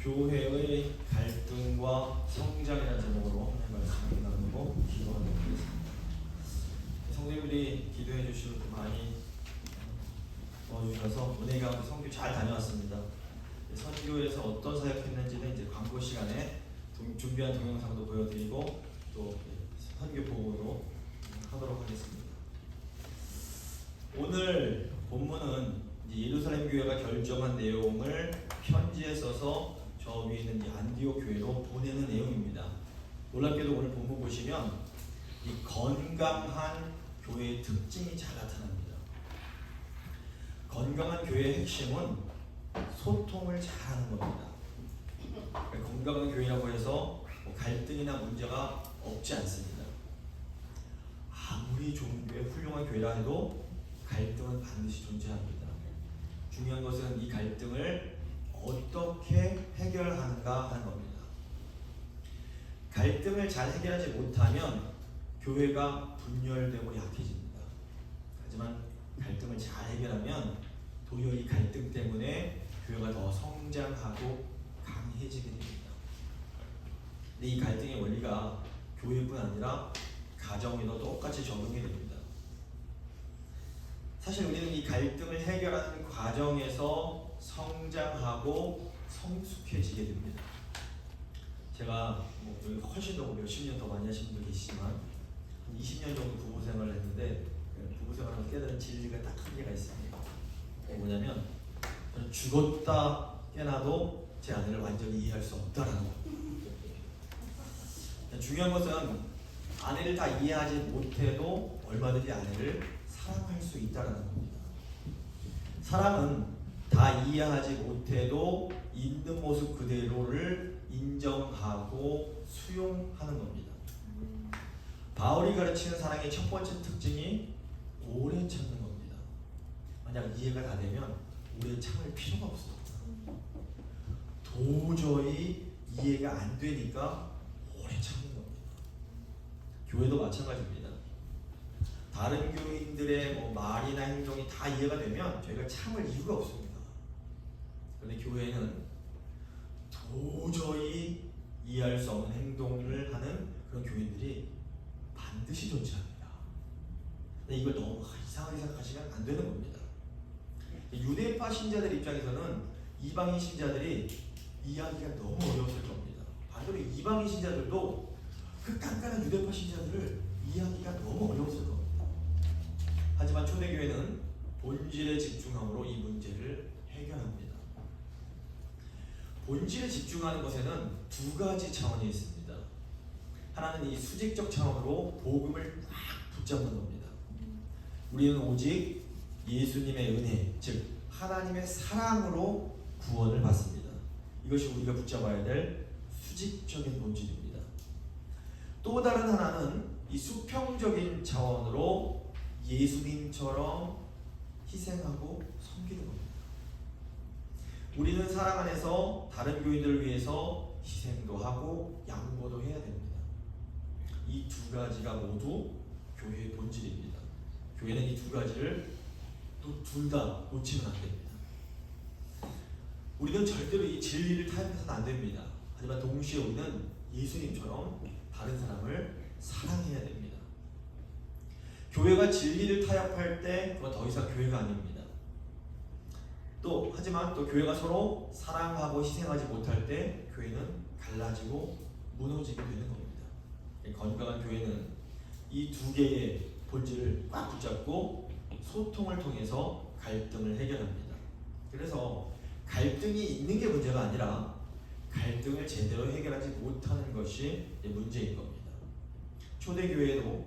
교회의 갈등과 성장이라는 제목으로 하나님의 말씀을 나누고 기도하도록 하겠습니다. 성도님들이 기도해 주시고 많이 도와주셔서 은혜 가운데 선교 잘 다녀왔습니다. 선교에서 어떤 사역했는지는 이제 광고 시간에 준비한 동영상도 보여드리고 또 선교 보고도 하도록 하겠습니다. 오늘 본문은 예루살렘 교회가 결정한 내용을 편지에 써서 저 위에 있는 이 안디옥 교회로 보내는 내용입니다. 놀랍게도 오늘 본문 보시면 이 건강한 교회의 특징이 잘 나타납니다. 건강한 교회의 핵심은 소통을 잘하는 겁니다. 건강한 교회라고 해서 갈등이나 문제가 없지 않습니다. 아무리 좋은 교회, 훌륭한 교회라 해도 갈등은 반드시 존재합니다. 중요한 것은 이 갈등을 어떻게 해결하는가 하는 겁니다. 갈등을 잘 해결하지 못하면 교회가 분열되고 약해집니다. 하지만 갈등을 잘 해결하면 도리어 이 갈등 때문에 교회가 더 성장하고 강해지게 됩니다. 근데 이 갈등의 원리가 교회뿐 아니라 가정에도 똑같이 적용이 됩니다. 사실 우리는 이 갈등을 해결하는 과정에서 성장하고 성숙해지게 됩니다. 제가 여기 훨씬 더 몇십 년 더 많이 하신 분도 계시지만 20년 정도 부부 생활을 했는데 부부 생활하면서 깨달은 진리가 딱 한 개가 있습니다. 뭐냐면 저는 죽었다 깨나도 제 아내를 완전히 이해할 수 없다라는 거. 중요한 것은 아내를 다 이해하지 못해도 얼마든지 아내를 사랑할 수 있다라는 겁니다. 사랑은 다 이해하지 못해도 있는 모습 그대로를 인정하고 수용하는 겁니다. 바울이 가르치는 사랑의 첫 번째 특징이 오래 참는 겁니다. 만약 이해가 다 되면 오래 참을 필요가 없어요. 도저히 이해가 안 되니까 오래 참는 겁니다. 교회도 마찬가지입니다. 다른 교인들의 말이나 행동이 다 이해가 되면 저희가 참을 이유가 없습니다. 그런데 교회는 도저히 이해할 수 없는 행동을 하는 그런 교인들이 반드시 존재합니다. 근데 이걸 너무 이상하게 생각하시면 안 되는 겁니다. 유대파 신자들 입장에서는 이방인 신자들이 이해하기가 너무 어려웠을 겁니다. 반대로 이방인 신자들도 그 깐깐한 유대파 신자들을 이해하기가 너무 어려웠을 겁니다. 하지만 초대교회는 본질에 집중함으로 이 문제를 해결합니다. 본질에 집중하는 것에는 두 가지 차원이 있습니다. 하나는 이 수직적 차원으로 복음을 딱 붙잡는 겁니다. 우리는 오직 예수님의 은혜, 즉 하나님의 사랑으로 구원을 받습니다. 이것이 우리가 붙잡아야 될 수직적인 본질입니다. 또 다른 하나는 이 수평적인 차원으로 예수님처럼 희생하고 섬기는 겁니다. 우리는 사랑 안에서 다른 교인들을 위해서 희생도 하고 양보도 해야 됩니다. 이 두 가지가 모두 교회의 본질입니다. 교회는 이 두 가지를 또 둘 다 놓치면 안 됩니다. 우리는 절대로 이 진리를 타협해서는 안 됩니다. 하지만 동시에 우리는 예수님처럼 다른 사람을 사랑해야 됩니다. 교회가 진리를 타협할 때 그건 더 이상 교회가 아닙니다. 하지만 또 교회가 서로 사랑하고 희생하지 못할 때 교회는 갈라지고 무너지게 되는 겁니다. 건강한 교회는 이 두 개의 본질을 꽉 붙잡고 소통을 통해서 갈등을 해결합니다. 그래서 갈등이 있는 게 문제가 아니라 갈등을 제대로 해결하지 못하는 것이 문제인 겁니다. 초대교회에도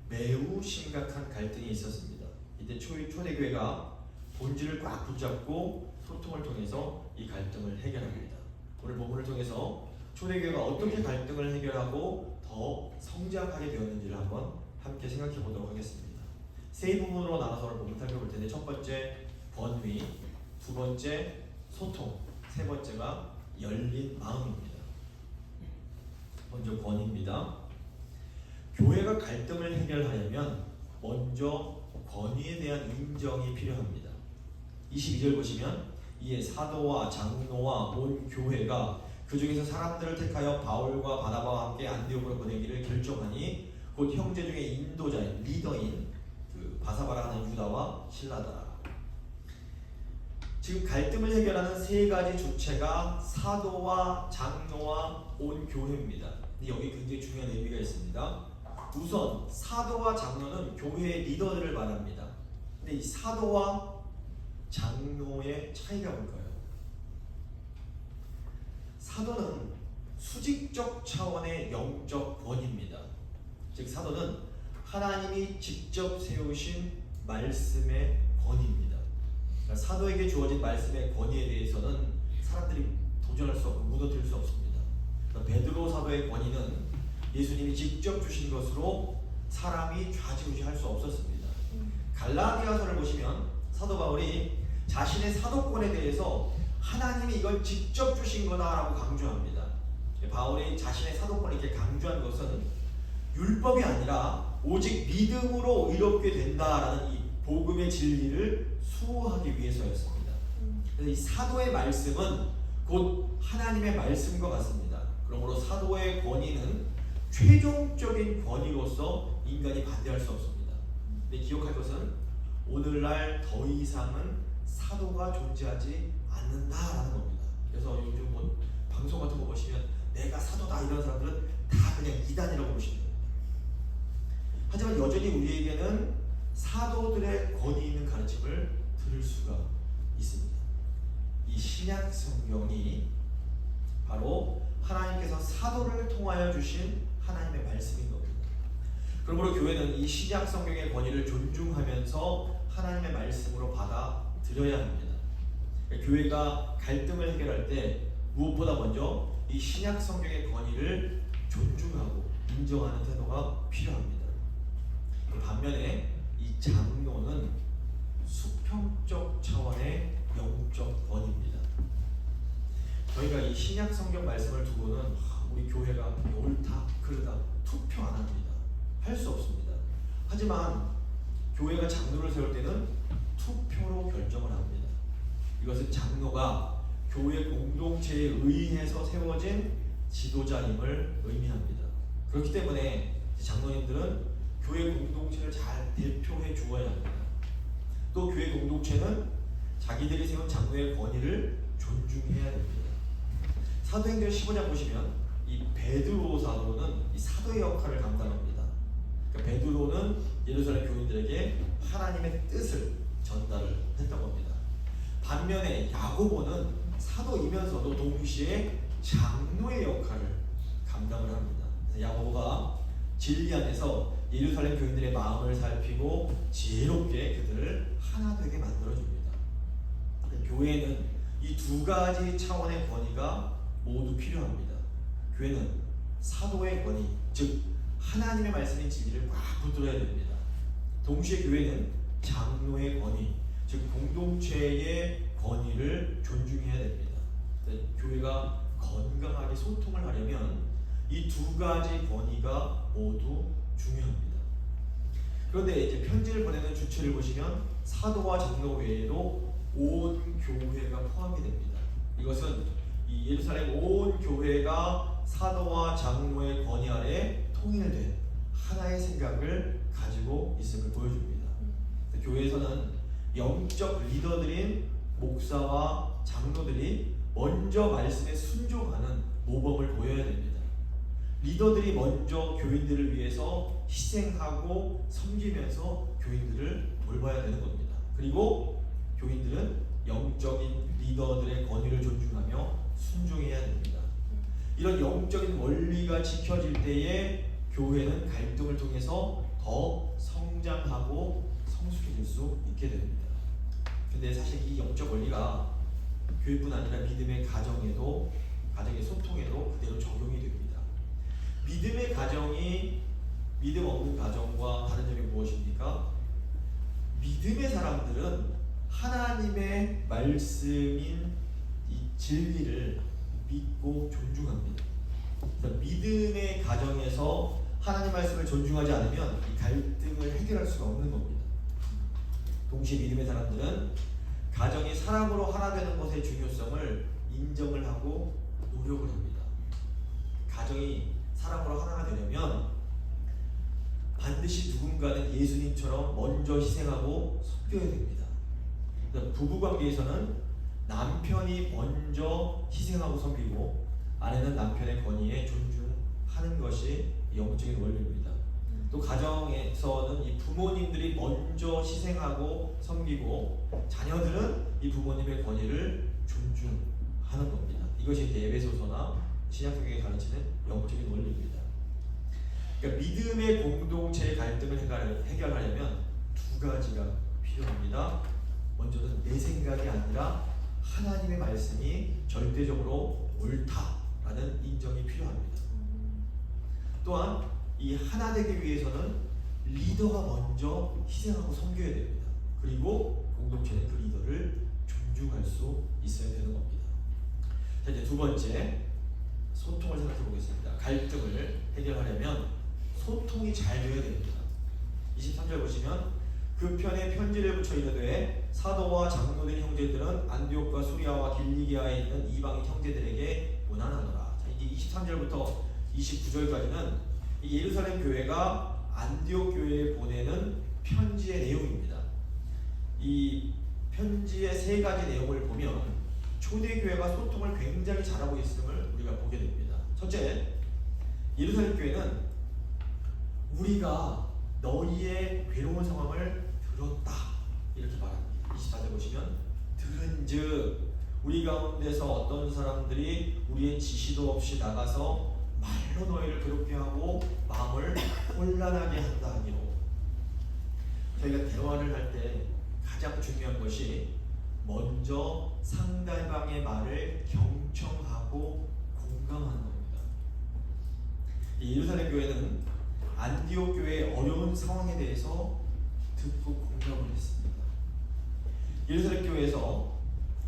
매우 심각한 갈등이 있었습니다. 이때 초대교회가 본질을 꽉 붙잡고 소통을 통해서 이 갈등을 해결합니다. 오늘 본문을 통해서 초대교회가 어떻게 갈등을 해결하고 더 성장하게 되었는지를 한번 함께 생각해 보도록 하겠습니다. 세 부분으로 나눠서 오늘 본문 살펴볼 텐데 첫 번째 권위, 두 번째 소통, 세 번째가 열린 마음입니다. 먼저 권위입니다. 교회가 갈등을 해결하려면 먼저 권위에 대한 인정이 필요합니다. 22절 보시면 이에 사도와 장로와 온 교회가 그 중에서 사람들을 택하여 바울과 바나바와 함께 안디옥으로 보내기를 결정하니 곧 형제 중에 인도자인 리더인 그 바사바라 하는 유다와 실라더라. 지금 갈등을 해결하는 세 가지 주체가 사도와 장로와 온 교회입니다. 근데 여기 굉장히 중요한 의미가 있습니다. 우선 사도와 장로는 교회의 리더들을 말합니다. 근데 이 사도와 장로의 차이가 뭘까요? 사도는 수직적 차원의 영적 권위입니다. 즉 사도는 하나님이 직접 세우신 말씀의 권위입니다. 그러니까 사도에게 주어진 말씀의 권위에 대해서는 사람들이 도전할 수 없고 무너뜨릴 수 없습니다. 그러니까 베드로 사도의 권위는 예수님이 직접 주신 것으로 사람이 좌지우지할 수 없었습니다. 갈라디아서를 보시면 사도 바울이 자신의 사도권에 대해서 하나님이 이걸 직접 주신 거다라고 강조합니다. 바울이 자신의 사도권을 이렇게 강조한 것은 율법이 아니라 오직 믿음으로 의롭게 된다라는 이 복음의 진리를 수호하기 위해서였습니다. 그래서 이 사도의 말씀은 곧 하나님의 말씀과 같습니다. 그러므로 사도의 권위는 최종적인 권위로서 인간이 반대할 수 없습니다. 근데 기억할 것은 오늘날 더 이상은 사도가 존재하지 않는다라는 겁니다. 그래서 요즘 뭐 방송 같은 거 보시면 내가 사도다 이런 사람들은 다 그냥 이단이라고 보시는 겁니다. 하지만 여전히 우리에게는 사도들의 권위 있는 가르침을 들을 수가 있습니다. 이 신약 성경이 바로 하나님께서 사도를 통하여 주신 하나님의 말씀인 겁니다. 그러므로 교회는 이 신약 성경의 권위를 존중하면서 하나님의 말씀으로 받아들여야 합니다. 교회가 갈등을 해결할 때 무엇보다 먼저 이 신약 성경의 권위를 존중하고 인정하는 태도가 필요합니다. 반면에 이 장로는 수평적 차원의 영적 권위입니다. 저희가 이 신약 성경 말씀을 두고는 우리 교회가 옳다 그르다 투표 안 합니다. 할 수 없습니다. 하지만 교회가 장로를 세울 때는 투표로 결정을 합니다. 이것은 장로가 교회 공동체에 의해서 세워진 지도자임을 의미합니다. 그렇기 때문에 장로님들은 교회 공동체를 잘 대표해 주어야 합니다. 또 교회 공동체는 자기들이 세운 장로의 권위를 존중해야 됩니다. 사도행전 15장 보시면 이 베드로 사도는 이 사도의 역할을 감당합니다. 그러니까 베드로는 예루살렘 교인들에게 하나님의 뜻을 전달을 했던 겁니다. 반면에 야고보는 사도이면서도 동시에 장로의 역할을 감당을 합니다. 그래서 야고보가 진리 안에서 예루살렘 교인들의 마음을 살피고 지혜롭게 그들을 하나 되게 만들어줍니다. 교회는 이 두 가지 차원의 권위가 모두 필요합니다. 교회는 사도의 권위, 즉 하나님의 말씀인 진리를 꽉 붙들어야 됩니다. 동시에 교회는 장로의 권위, 즉 공동체의 권위를 존중해야 됩니다. 교회가 건강하게 소통을 하려면 이 두 가지 권위가 모두 중요합니다. 그런데 이제 편지를 보내는 주체를 보시면 사도와 장로 외에도 온 교회가 포함이 됩니다. 이것은 이 예루살렘 온 교회가 사도와 장로의 권위 아래 통일된 하나의 생각을 가지고 있음을 보여줍니다. 교회에서는 영적 리더들인 목사와 장로들이 먼저 말씀에 순종하는 모범을 보여야 됩니다. 리더들이 먼저 교인들을 위해서 희생하고 섬기면서 교인들을 돌봐야 되는 겁니다. 그리고 교인들은 영적인 리더들의 권위를 존중하며 순종해야 됩니다. 이런 영적인 원리가 지켜질 때에 교회는 갈등을 통해서 더 성장하고 성숙해질 수 있게 됩니다. 근데 사실 이 영적 원리가 교회뿐 아니라 믿음의 가정에도, 가정의 소통에도 그대로 적용이 됩니다. 믿음의 가정이 믿음 없는 가정과 다른 점이 무엇입니까? 믿음의 사람들은 하나님의 말씀인 이 진리를 믿고 존중합니다. 그래서 믿음의 가정에서 하나님 말씀을 존중하지 않으면 이 갈등을 해결할 수가 없는 겁니다. 동시에 믿음의 사람들은 가정이 사랑으로 하나 되는 것의 중요성을 인정을 하고 노력을 합니다. 가정이 사랑으로 하나가 되려면 반드시 누군가는 예수님처럼 먼저 희생하고 섬겨야 됩니다. 부부관계에서는 남편이 먼저 희생하고 섬기고 아내는 남편의 권위에 존중하는 것이 영적인 원리입니다. 또 가정에서는 이 부모님들이 먼저 희생하고 섬기고 자녀들은 이 부모님의 권위를 존중하는 겁니다. 이것이 에베소서나 신약성경에 가르치는 영적인 원리입니다. 그러니까 믿음의 공동체의 갈등을 해결하려면 두 가지가 필요합니다. 먼저는 내 생각이 아니라 하나님의 말씀이 절대적으로 옳다라는 인정이 필요합니다. 또한 이 하나 되기 위해서는 리더가 먼저 희생하고 섬겨야 됩니다. 그리고 공동체는 그 리더를 존중할 수 있어야 되는 겁니다. 자, 이제 두 번째 소통을 생각해 보겠습니다. 갈등을 해결하려면 소통이 잘 되어야 됩니다. 23절 보시면 그 편에 편지를 붙여 이르되 사도와 장로된 형제들은 안디옥과 수리아와 길리기아에 있는 이방인 형제들에게 문안하노라. 자, 이제 23절부터 29절까지는 예루살렘 교회가 안디옥 교회에 보내는 편지의 내용입니다. 이 편지의 세 가지 내용을 보면 초대교회가 소통을 굉장히 잘하고 있음을 우리가 보게 됩니다. 첫째, 예루살렘 교회는 우리가 너희의 괴로운 상황을 들었다 이렇게 말합니다. 24절 보시면 들은즉 우리 가운데서 어떤 사람들이 우리의 지시도 없이 나가서 말로 너희를 괴롭게 하고 마음을 혼란하게 한다 하기로. 저희가 대화를 할 때 가장 중요한 것이 먼저 상대방의 말을 경청하고 공감하는 겁니다. 이 예루살렘 교회는 안디옥 교회의 어려운 상황에 대해서 듣고 공감을 했습니다. 예루살렘 교회에서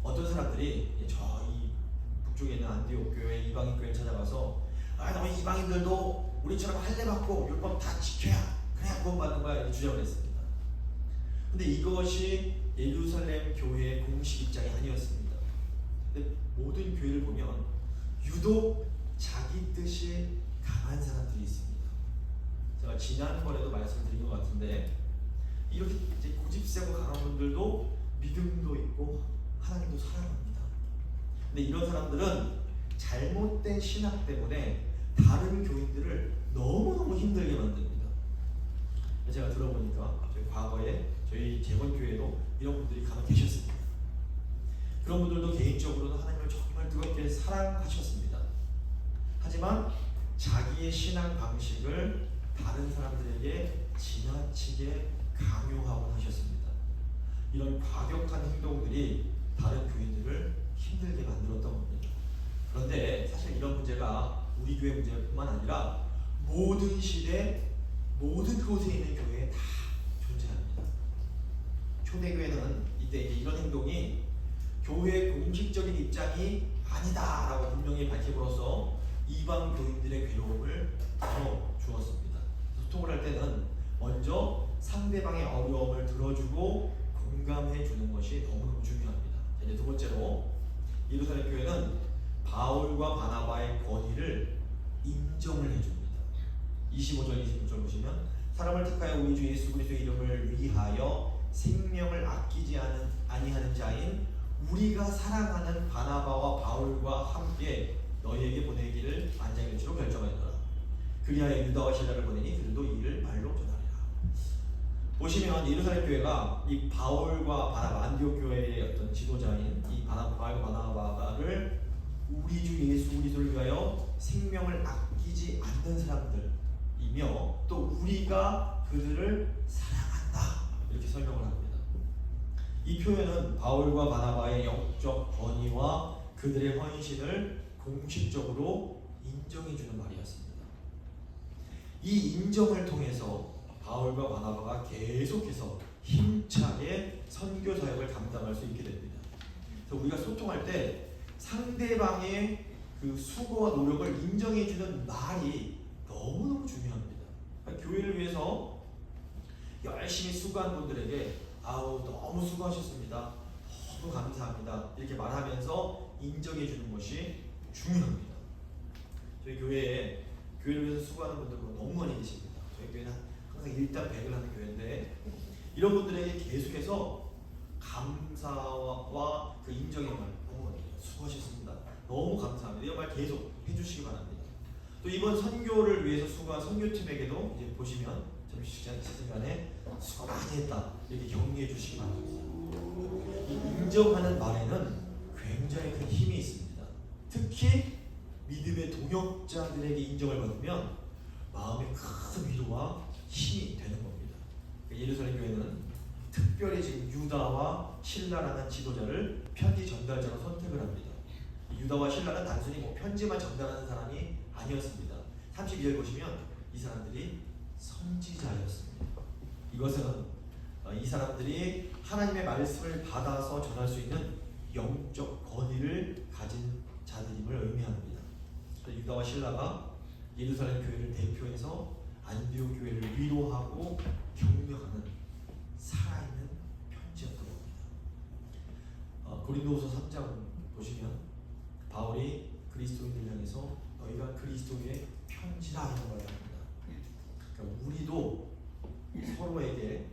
어떤 사람들이 저희 북쪽에 있는 안디옥 교회 이방인 교회를 찾아가서 너희 이방인들도 우리처럼 할례 받고 율법 다 지켜야 그래야 구원받는 거야 이렇게 주장을 했습니다. 근데 이것이 예루살렘 교회의 공식 입장이 아니었습니다. 근데 모든 교회를 보면 유독 자기 뜻이 강한 사람들이 있습니다. 제가 지난번에도 말씀드린 것 같은데 이렇게 이제 고집세고 강한 분들도 믿음도 있고 하나님도 사랑합니다. 근데 이런 사람들은 잘못된 신학 때문에 다른 교인들을 너무너무 힘들게 만듭니다. 제가 들어보니까 저희 과거에 저희 재건교회도 이런 분들이 간혹 계셨습니다. 그런 분들도 개인적으로는 하나님을 정말 뜨겁게 사랑하셨습니다. 하지만 자기의 신앙 방식을 다른 사람들에게 지나치게 강요하곤 하셨습니다. 이런 과격한 행동들이 다른 교인들을 힘들게 만들었던 겁니다. 그런데 사실 이런 문제가 우리 교회 문제뿐만 아니라 모든 시대 모든 곳에 있는 교회에 다 존재합니다. 초대교회는 이때 이런 행동이 교회의 공식적인 입장이 아니다라고 분명히 밝힘으로써 이방 교인들의 괴로움을 덜어주었습니다. 소통을 할 때는 먼저 상대방의 어려움을 들어주고 공감해 주는 것이 너무너무 중요합니다. 이제 두 번째로 예루살렘 교회는 바울과 바나바의 권위를 인정을 해줍니다. 25절 26절 보시면 사람을 택하여 우리 주 예수 그리스도의 이름을 위하여 생명을 아끼지 아니하는 자인 우리가 사랑하는 바나바와 바울과 함께 너희에게 보내기를 안장일치로 결정하였더라. 그리하여 유다와 실라를 보내니 그들도 이 일을 말로 전하리라. 보시면 예루살렘 교회가 이 바울과 바나바 안디옥 교회의 어떤 지도자인 이 바울과 바나바를 우리 주 예수 그리스도를 위하여 생명을 아끼지 않는 사람들이며 또 우리가 그들을 사랑한다 이렇게 설명을 합니다. 이 표현은 바울과 바나바의 영적 권위와 그들의 헌신을 공식적으로 인정해주는 말이었습니다. 이 인정을 통해서 바울과 바나바가 계속해서 힘차게 선교 사역을 감당할 수 있게 됩니다. 그래서 우리가 소통할 때 상대방의 그 수고와 노력을 인정해주는 말이 너무너무 중요합니다. 그러니까 교회를 위해서 열심히 수고한 분들에게 아우 너무 수고하셨습니다. 너무 감사합니다. 이렇게 말하면서 인정해 주는 것이 중요합니다. 저희 교회를 위해서 수고하는 분들 너무 많이 계십니다. 저희 교회는 항상 일당백을 하는 교회인데 이런 분들에게 계속해서 감사와 그 인정의 말 하는 겁니다. 수고하셨습니다. 너무 감사합니다. 이런 말 계속 해주시기 바랍니다. 또 이번 선교를 위해서 수고한 선교팀에게도 이제 보시면 점심시간 시간에 수고 많이 했다 이렇게 격려해 주시기 바랍니다. 이 인정하는 말에는 굉장히 큰 힘이 있습니다. 특히 믿음의 동역자들에게 인정을 받으면 마음에 큰 위로와 힘이 되는 겁니다. 예루살렘 교회는 특별히 지금 유다와 실라라는 지도자를 편지 전달자로 선택을 합니다. 유다와 실라는 단순히 편지만 전달하는 사람이 아니었습니다. 32절 보시면 이 사람들이 선지자였습니다. 이것은 이 사람들이 하나님의 말씀을 받아서 전할 수 있는 영적 권위를 가진 자들임을 의미합니다. 유다와 실라가 예루살렘 교회를 대표해서 안디옥 교회를 위로하고 격려하는 살아있는 편지였던 겁니다. 고린도후서 3장 보시면 바울이 그리스도인들 향해서 너희가 그리스도의 편지다 이런 말을 합니다. 그러니까 우리도 서로에게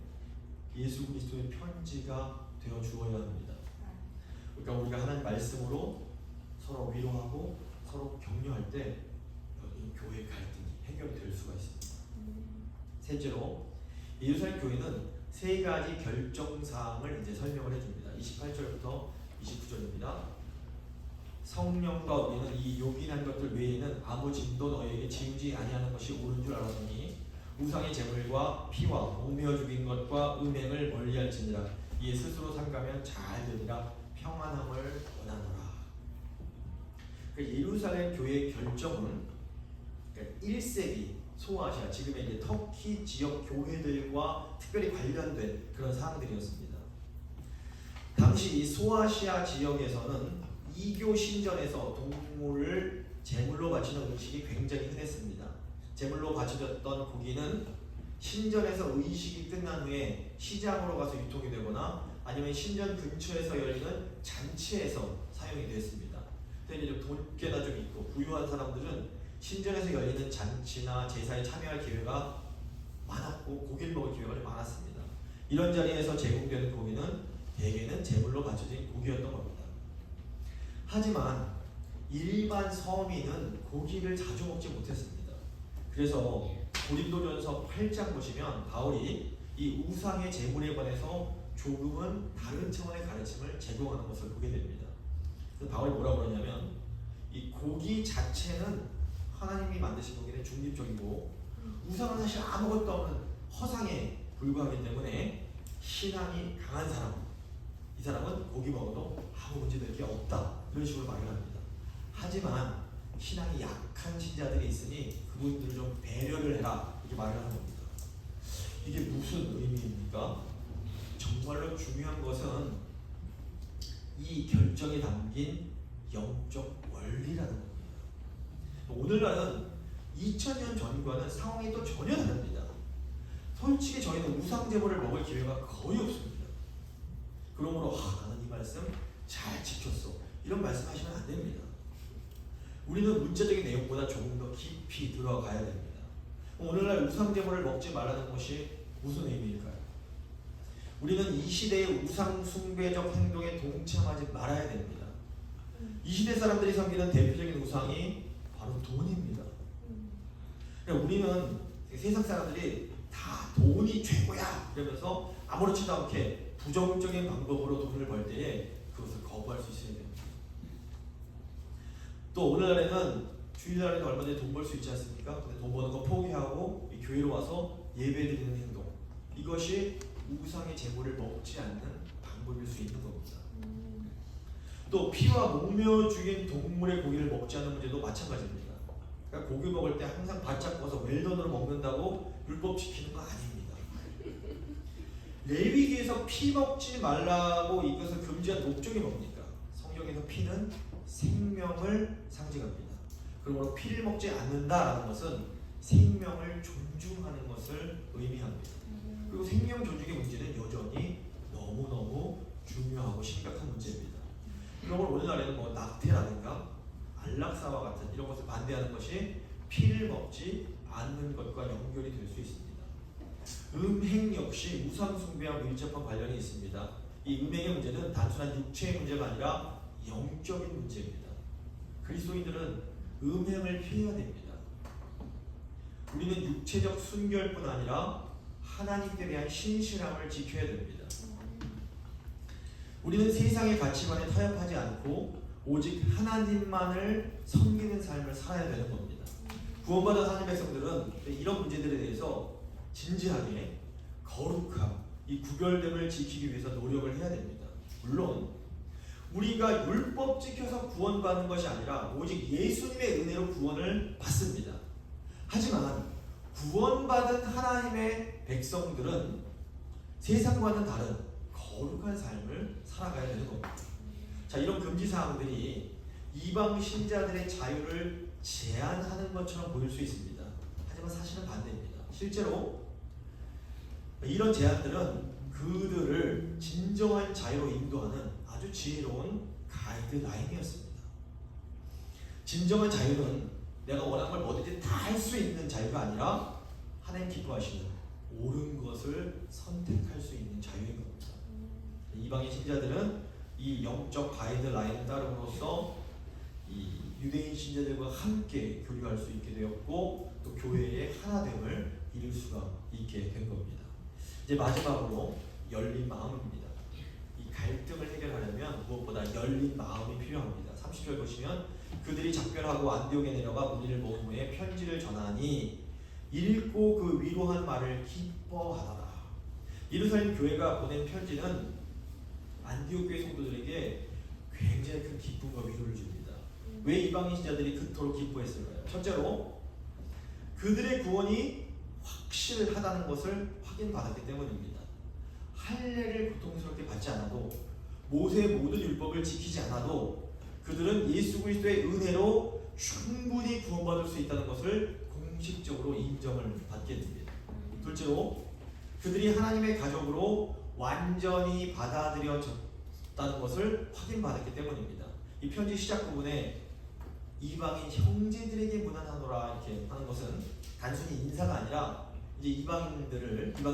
예수 그리스도의 편지가 되어 주어야 합니다. 그러니까 우리가 하나님 말씀으로 서로 위로하고 서로 격려할 때 이 교회 갈등이 해결될 수가 있습니다. 셋째로 예루살렘 교회는 세 가지 결정사항을 이제 설명을 해줍니다. 28절부터 29절입니다. 성령과 우리는 이 요긴한 것들 외에는 아무 짐도 너희에게 지우지 아니하는 것이 옳은 줄 알았더니 우상의 제물과 피와 목매어 죽인 것과 음행을 멀리할지니라. 이에 스스로 삼가면 잘 되리라. 평안함을 원하노라. 예루살렘 교회의 결정은 1세기 소아시아 지금의 이제 터키 지역 교회들과 특별히 관련된 그런 사항들이었습니다. 당시 이 소아시아 지역에서는 이교 신전에서 동물을 제물로 바치는 의식이 굉장히 흔했습니다. 제물로 바쳐졌던 고기는 신전에서 의식이 끝난 후에 시장으로 가서 유통이 되거나 아니면 신전 근처에서 열리는 잔치에서 사용이 됐습니다. 근데 이제 돈께나 좀 있고 부유한 사람들은 신전에서 열리는 잔치나 제사에 참여할 기회가 많았고 고기를 먹을 기회가 좀 많았습니다. 이런 자리에서 제공되는 고기는 대개는 제물로 바쳐진 고기였던 겁니다. 하지만 일반 서민은 고기를 자주 먹지 못했습니다. 그래서 고린도전서 8장 보시면 바울이 이 우상의 제물에 관해서 조금은 다른 차원의 가르침을 제공하는 것을 보게 됩니다. 그래서 바울이 뭐라고 그러냐면 이 고기 자체는 하나님이 만드신 고기는 중립적이고 우상은 사실 아무것도 없는 허상에 불과하기 때문에 신앙이 강한 사람, 이 사람은 고기 먹어도 아무 문제될 게 없다 이런 식으로 말을 합니다. 하지만 신앙이 약한 신자들이 있으니 그분들을 좀 배려를 해라 이렇게 말을 하는 겁니다. 이게 무슨 의미입니까? 정말로 중요한 것은 이 결정에 담긴 영적 원리라는 겁니다. 오늘날은 2000년 전과는 상황이 또 전혀 다릅니다. 솔직히 저희는 우상 제물을 먹을 기회가 거의 없습니다. 그러므로 나는 이 말씀 잘 지켰어 이런 말씀 하시면 안 됩니다. 우리는 문자적인 내용보다 조금 더 깊이 들어가야 됩니다. 오늘날 우상 제물을 먹지 말라는 것이 무슨 의미일까요? 우리는 이 시대의 우상 숭배적 행동에 동참하지 말아야 됩니다. 이 시대 사람들이 섬기는 대표적인 우상이 바로 돈입니다. 우리는 세상 사람들이 다 돈이 최고야 이러면서 아무렇지도 않게 부정적인 방법으로 돈을 벌 때에 그것을 거부할 수 있어야 됩니다. 또 오늘날에는 주일날에도 얼마 전에 돈 벌 수 있지 않습니까? 근데 돈 버는 거 포기하고 이 교회로 와서 예배드리는 행동, 이것이 우상의 제물을 먹지 않는 방법일 수 있는 겁니다. 또 피와 목며 죽인 동물의 고기를 먹지 않는 문제도 마찬가지입니다. 그러니까 고기 먹을 때 항상 바짝 구워서 웰던으로 먹는다고 율법 지키는 거 아닙니다. 레위기에서 피 먹지 말라고 이것을 금지한 목적이 뭡니까? 성경에서 피는 생명을 상징합니다. 그러므로 피를 먹지 않는다라는 것은 생명을 존중하는 것을 의미합니다. 그리고 생명 존중의 문제는 여전히 너무너무 중요하고 심각한 문제입니다. 그러면 오늘날에는 뭐 낙태라든가 안락사와 같은 이런 것을 반대하는 것이 피를 먹지 않는 것과 연결이 될 수 있습니다. 음행 역시 우상 숭배와 밀접한 관련이 있습니다. 이 음행의 문제는 단순한 육체의 문제가 아니라 영적인 문제입니다. 그리스도인들은 음행을 피해야 됩니다. 우리는 육체적 순결뿐 아니라 하나님께 대한 신실함을 지켜야 됩니다. 우리는 세상의 가치관에 타협하지 않고 오직 하나님만을 섬기는 삶을 살아야 되는 겁니다. 구원받은 하나님의 백성들은 이런 문제들에 대해서 진지하게 거룩함, 이 구별됨을 지키기 위해서 노력을 해야 됩니다. 물론 우리가 율법 지켜서 구원받는 것이 아니라 오직 예수님의 은혜로 구원을 받습니다. 하지만 구원받은 하나님의 백성들은 세상과는 다른 거룩한 삶을 살아가야 되는 겁니다. 자, 이런 금지사항들이 이방 신자들의 자유를 제한하는 것처럼 보일 수 있습니다. 하지만 사실은 반대입니다. 실제로 이런 제한들은 그들을 진정한 자유로 인도하는 아주 지혜로운 가이드라인이었습니다. 진정한 자유는 내가 원하는 걸 뭐든지 다 할 수 있는 자유가 아니라 하나님 기뻐하시는 옳은 것을 선택할 수 있는 자유인 겁니다. 이방인 신자들은 이 영적 가이드라인을 따름으로써 이 유대인 신자들과 함께 교류할 수 있게 되었고 또 교회의 하나됨을 이룰 수가 있게 된 겁니다. 이제 마지막으로 열린 마음입니다. 이 갈등을 해결하려면 무엇보다 열린 마음이 필요합니다. 30절 보시면 그들이 작별하고 안디옥에 내려가 무리를 모은 후에 편지를 전하니 읽고 그 위로한 말을 기뻐하더라. 예루살렘 교회가 보낸 편지는 안디옥 교회 성도들에게 굉장히 큰 기쁨과 위로를 줍니다. 왜 이방인 신자들이 그토록 기뻐했을까요? 첫째로 그들의 구원이 확실하다는 것을 확인받았기 때문입니다. 할례를 고통스럽게 받지 않아도 모세의 모든 율법을 지키지 않아도 그들은 예수 그리스도의 은혜로 충분히 구원받을 수 있다는 것을 공식적으로 인정을 받게 됩니다. 둘째로 그들이 하나님의 가족으로 완전히 받아들여졌다는 것을 확인받았기 때문입니다. 이 편지 시작 부분에 이방인 형제들에게 문안하노라 이렇게 하는 것은 단순히 인사가 아니라 이제 이방인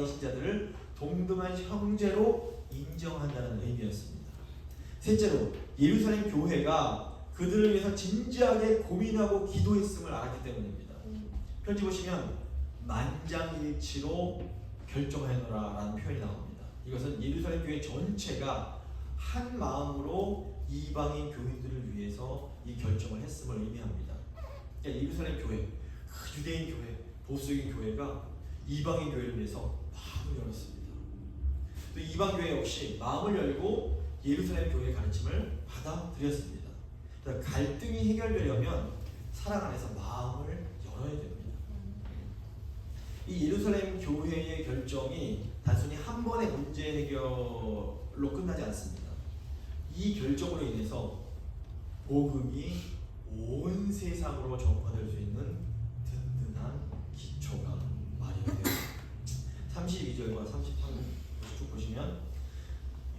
신자들을 동등한 형제로 인정한다는 의미였습니다. 셋째로 예루살렘 교회가 그들을 위해서 진지하게 고민하고 기도했음을 알았기 때문입니다. 편지 보시면 만장일치로 결정하노라 라는 표현이 나옵니다. 이것은 예루살렘 교회 전체가 한 마음으로 이방인 교인들을 위해서 이 결정을 했음을 의미합니다. 그러니까 예루살렘 교회, 유대인 교회, 보수적인 교회가 이방인 교회를 위해서 마음을 열었습니다. 또 이방 교회 역시 마음을 열고 예루살렘 교회의 가르침을 받아들였습니다. 갈등이 해결되려면 사랑 안에서 마음을 열어야 됩니다. 이 예루살렘 교회의 결정이 단순히 한 번의 문제 해결로 끝나지 않습니다. 이 결정으로 인해서 복음이 온 세상으로 전파될 수 있는 든든한 기초가 마련되었습니다. 32절과 33절 쭉 보시면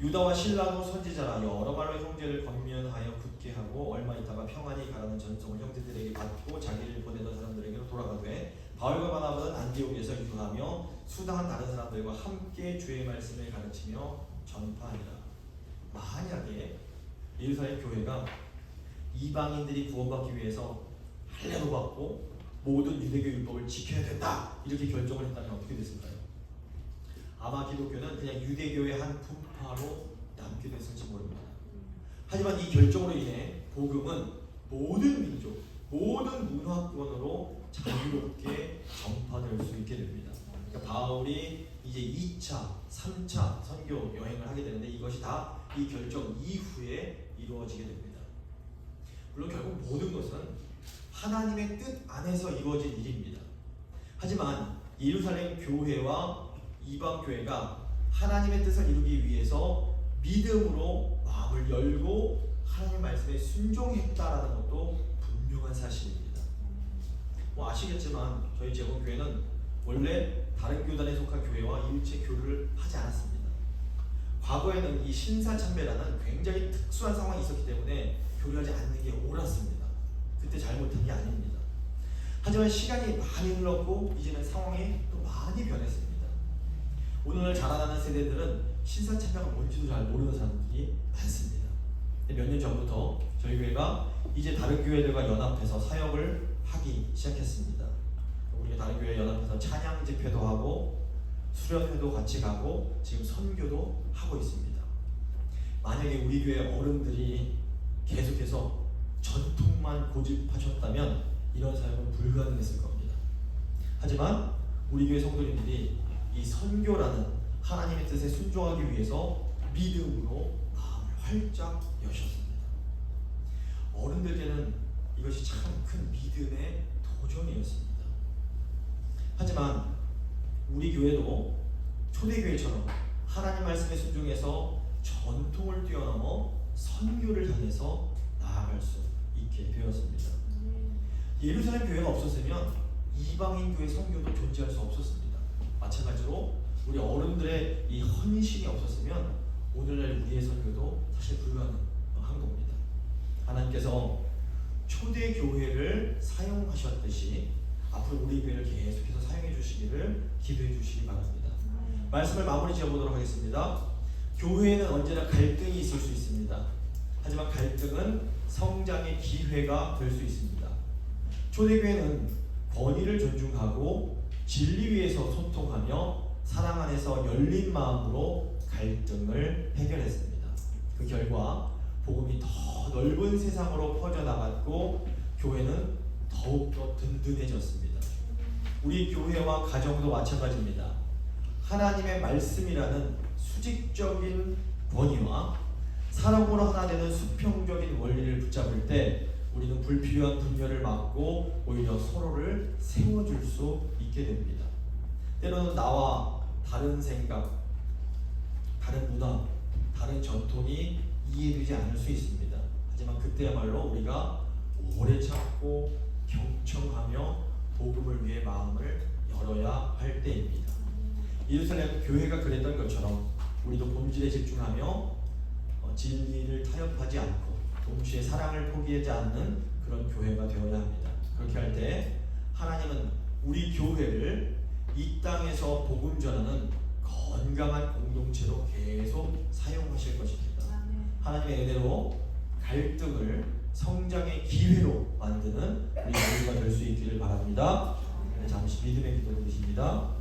유다와 신라도 선지자라 여러 말로 형제를 권면하여 굳게 하고 얼마 있다가 평안히 가라는 전송을 형제들에게 받고 자기를 보내던 사람들에게로 돌아가되 바울과 바나바는 안디옥에서 유하며 수당한 다른 사람들과 함께 주의 말씀을 가르치며 전파하니라. 만약에 예루살렘 교회가 이방인들이 구원받기 위해서 할례도 받고 모든 유대교 율법을 지켜야 된다 이렇게 결정을 했다면 어떻게 됐을까요? 아마 기독교는 그냥 유대교의 한 분파로 남게 됐을지 모릅니다. 하지만 이 결정으로 인해 복음은 모든 민족, 모든 문화권으로 자유롭게 전파될 수 있게 됩니다. 그러니까 바울이 이제 2차, 3차 선교 여행을 하게 되는데 이것이 다 이 결정 이후에 이루어지게 됩니다. 물론 결국 모든 것은 하나님의 뜻 안에서 이루어진 일입니다. 하지만 예루살렘 교회와 이방 교회가 하나님의 뜻을 이루기 위해서 믿음으로 마음을 열고 하나님의 말씀에 순종했다라는 것도 분명한 사실입니다. 아시겠지만 저희 제공교회는 원래 다른 교단에 속한 교회와 일체 교류를 하지 않았습니다. 과거에는 이 신사참배라는 굉장히 특수한 상황이 있었기 때문에 교류하지 않는 게 옳았습니다. 그때 잘못한 게 아닙니다. 하지만 시간이 많이 흘렀고 이제는 상황이 또 많이 변했습니다. 오늘날 자라나는 세대들은 신사참배가 뭔지도 잘 모르는 사람들이 많습니다. 몇 년 전부터 저희 교회가 이제 다른 교회들과 연합해서 사역을 하기 시작했습니다. 우리가 다른 교회 연합해서 찬양 집회도 하고 수련회도 같이 가고 지금 선교도 하고 있습니다. 만약에 우리 교회 어른들이 계속해서 전통만 고집하셨다면 이런 사역은 불가능했을 겁니다. 하지만 우리 교회 성도님들이 이 선교라는 하나님의 뜻에 순종하기 위해서 믿음으로 마음을 활짝 여셨습니다. 어른들께는 이것이 참 큰 믿음의 도전이었습니다. 하지만 우리 교회도 초대교회처럼 하나님 말씀에 순종해서 전통을 뛰어넘어 선교를 향해서 나아갈 수 있게 되었습니다. 예루살렘 교회가 없었으면 이방인 교회 선교도 존재할 수 없었습니다. 마찬가지로 우리 어른들의 이 헌신이 없었으면 오늘날 우리의 선교도 사실 불가능한 겁니다. 하나님께서 초대교회를 사용하셨듯이 앞으로 우리 교회를 계속해서 사용해 주시기를 기도해 주시기 바랍니다. 말씀을 마무리 지어보도록 하겠습니다. 교회에는 언제나 갈등이 있을 수 있습니다. 하지만 갈등은 성장의 기회가 될 수 있습니다. 초대교회는 권위를 존중하고 진리 위에서 소통하며 사랑 안에서 열린 마음으로 갈등을 해결했습니다. 그 결과 복음이 더 넓은 세상으로 퍼져나갔고 교회는 더욱더 든든해졌습니다. 우리 교회와 가정도 마찬가지입니다. 하나님의 말씀이라는 수직적인 권위와 사람으로 하나 되는 수평적인 원리를 붙잡을 때 우리는 불필요한 분열을 막고 오히려 서로를 세워줄 수 있게 됩니다. 때로는 나와 다른 생각, 다른 문화, 다른 전통이 이해되지 않을 수 있습니다. 하지만 그때야말로 우리가 오래 참고 경청하며 복음을 위해 마음을 열어야 할 때입니다. 예루살렘 교회가 그랬던 것처럼 우리도 본질에 집중하며 진리를 타협하지 않고 동시에 사랑을 포기하지 않는 그런 교회가 되어야 합니다. 그렇게 할 때 하나님은 우리 교회를 이 땅에서 복음 전하는 건강한 공동체로 계속 사용하실 것입니다. 하나님의 은혜로 갈등을 성장의 기회로 만드는 우리 모두가 될 수 있기를 바랍니다. 잠시 믿음의 기도 드리십니다.